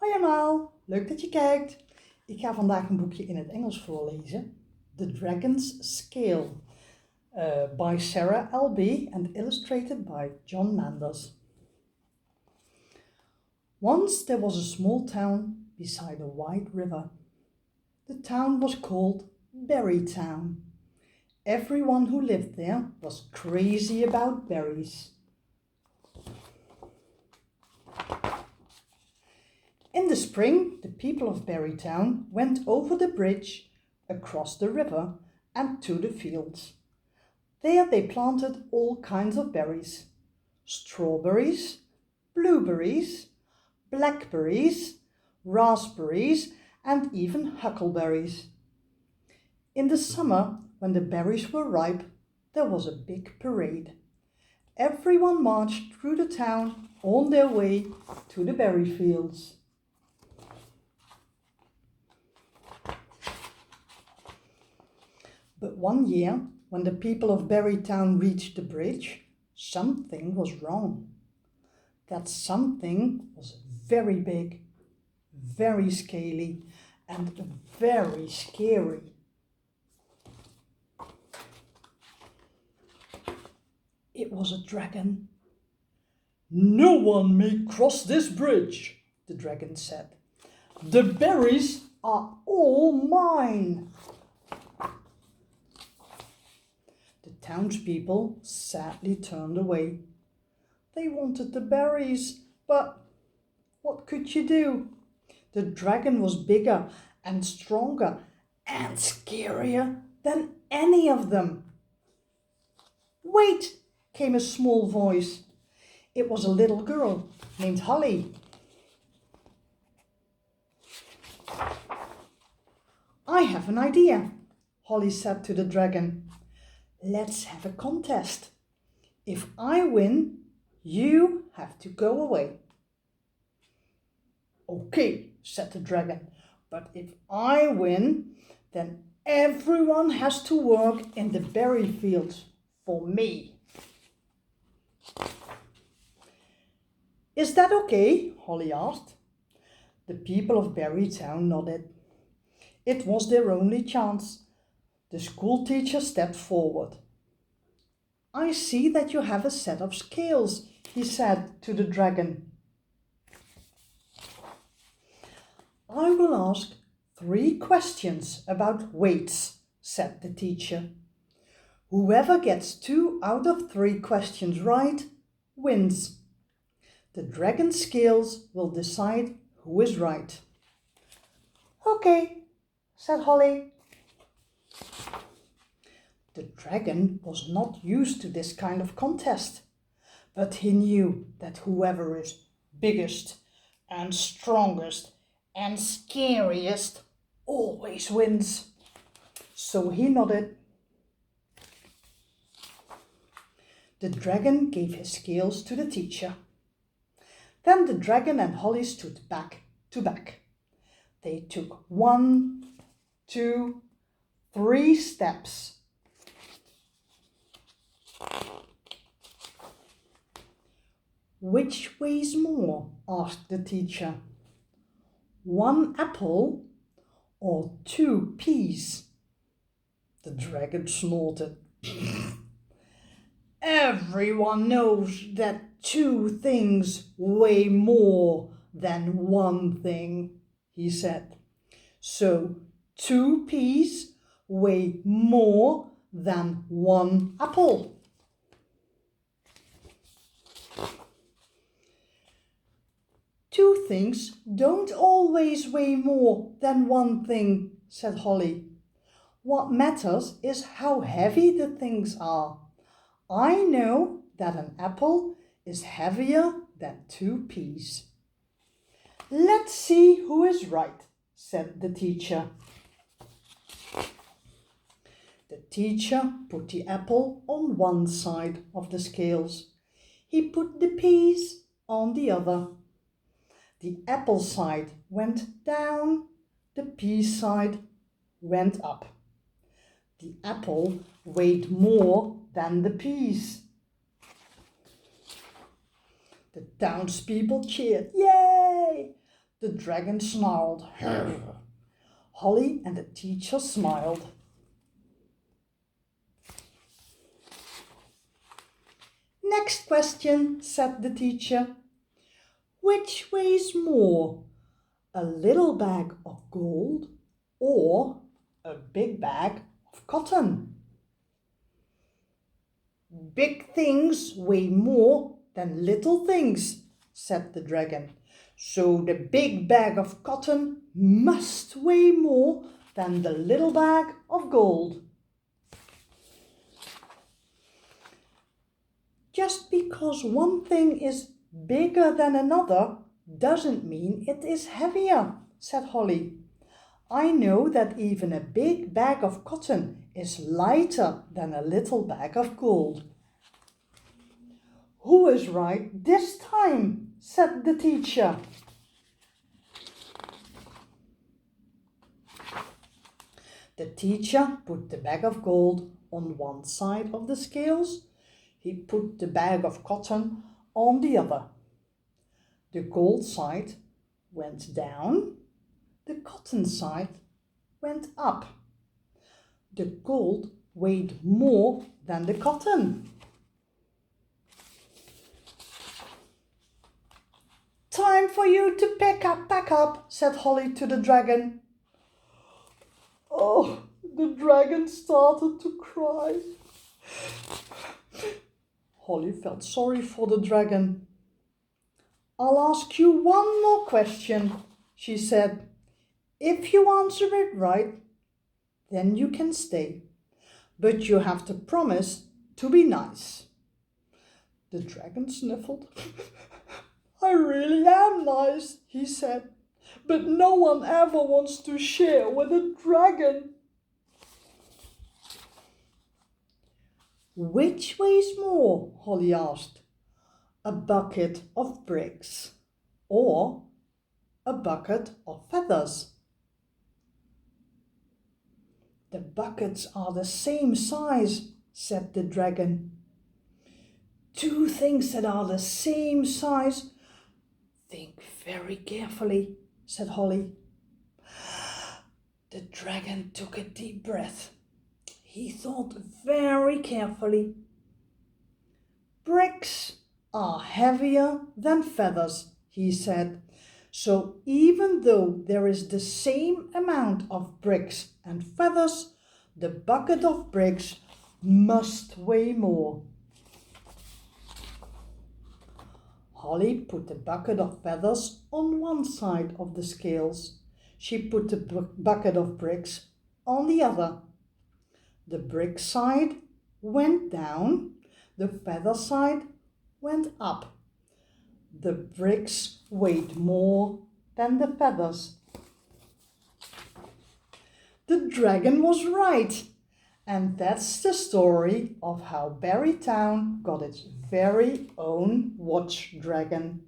Hoi allemaal, leuk dat je kijkt. Ik ga vandaag een boekje in het Engels voorlezen. The Dragon's Scale by Sarah Albee and illustrated by John Manders. Once there was a small town beside a wide river. The town was called Berry Town. Everyone who lived there was crazy about berries. In the spring, the people of Berry Town went over the bridge, across the river, and to the fields. There they planted all kinds of berries: strawberries, blueberries, blackberries, raspberries, and even huckleberries. In the summer, when the berries were ripe, there was a big parade. Everyone marched through the town on their way to the berry fields. But one year, when the people of Berry Town reached the bridge, something was wrong. That something was very big, very scaly, and very scary. It was a dragon. "No one may cross this bridge," the dragon said. "The berries are all mine." The townspeople sadly turned away. They wanted the berries, but what could you do? The dragon was bigger and stronger and scarier than any of them. "Wait!" came a small voice. It was a little girl named Holly. "I have an idea," Holly said to the dragon. "Let's have a contest. If I win, you have to go away." "Okay," said the dragon, "but if I win, then everyone has to work in the berry fields for me." "Is that okay?" Holly asked. The people of Berry Town nodded. It was their only chance. The school teacher stepped forward. "I see that you have a set of scales," he said to the dragon. "I will ask 3 questions about weights," said the teacher. "Whoever gets 2 out of 3 questions right wins. The dragon's scales will decide who is right." "Okay," said Holly. The dragon was not used to this kind of contest, but he knew that whoever is biggest and strongest and scariest always wins. So he nodded. The dragon gave his scales to the teacher. Then the dragon and Holly stood back to back. They took 1, 2, 3 steps. "Which weighs more?" asked the teacher. "1 apple or 2 peas?" The dragon snorted. "Everyone knows that 2 things weigh more than 1 thing," he said. "So 2 peas weigh more than 1 apple." "2 things don't always weigh more than 1 thing," said Holly. "What matters is how heavy the things are. I know that an apple is heavier than 2 peas." "Let's see who is right," said the teacher. The teacher put the apple on one side of the scales. He put the peas on the other. The apple side went down, the pea side went up. The apple weighed more than the peas. The townspeople cheered, "Yay! The dragon snarled. Holly and the teacher smiled. Next question, said the teacher. Which weighs more, a little bag of gold or a big bag of cotton? Big things weigh more than little things, said the dragon. So the big bag of cotton must weigh more than the little bag of gold. Just because one thing is bigger than another doesn't mean it is heavier, said Holly. I know that even a big bag of cotton is lighter than a little bag of gold. Who is right this time? Said the teacher. The teacher put the bag of gold on one side of the scales. He put the bag of cotton on the other. The gold side went down. The cotton side went up. The gold weighed more than the cotton. Time for you to pack up, said Holly to the dragon. Oh, the dragon started to cry. Holly felt sorry for the dragon. I'll ask you one more question, she said. If you answer it right, then you can stay. But you have to promise to be nice. The dragon sniffled. I really am nice, he said. But no one ever wants to share with a dragon. Which weighs more? Holly asked. A bucket of bricks or a bucket of feathers? The buckets are the same size, said the dragon. Two things that are the same size. Think very carefully, said Holly. The dragon took a deep breath. He thought very carefully. Bricks are heavier than feathers, he said. So even though there is the same amount of bricks and feathers, the bucket of bricks must weigh more. Holly put the bucket of feathers on one side of the scales. She put the bucket of bricks on the other. The brick side went down, the feather side went up. The bricks weighed more than the feathers. The dragon was right. And that's the story of how Berry Town got its very own watch dragon.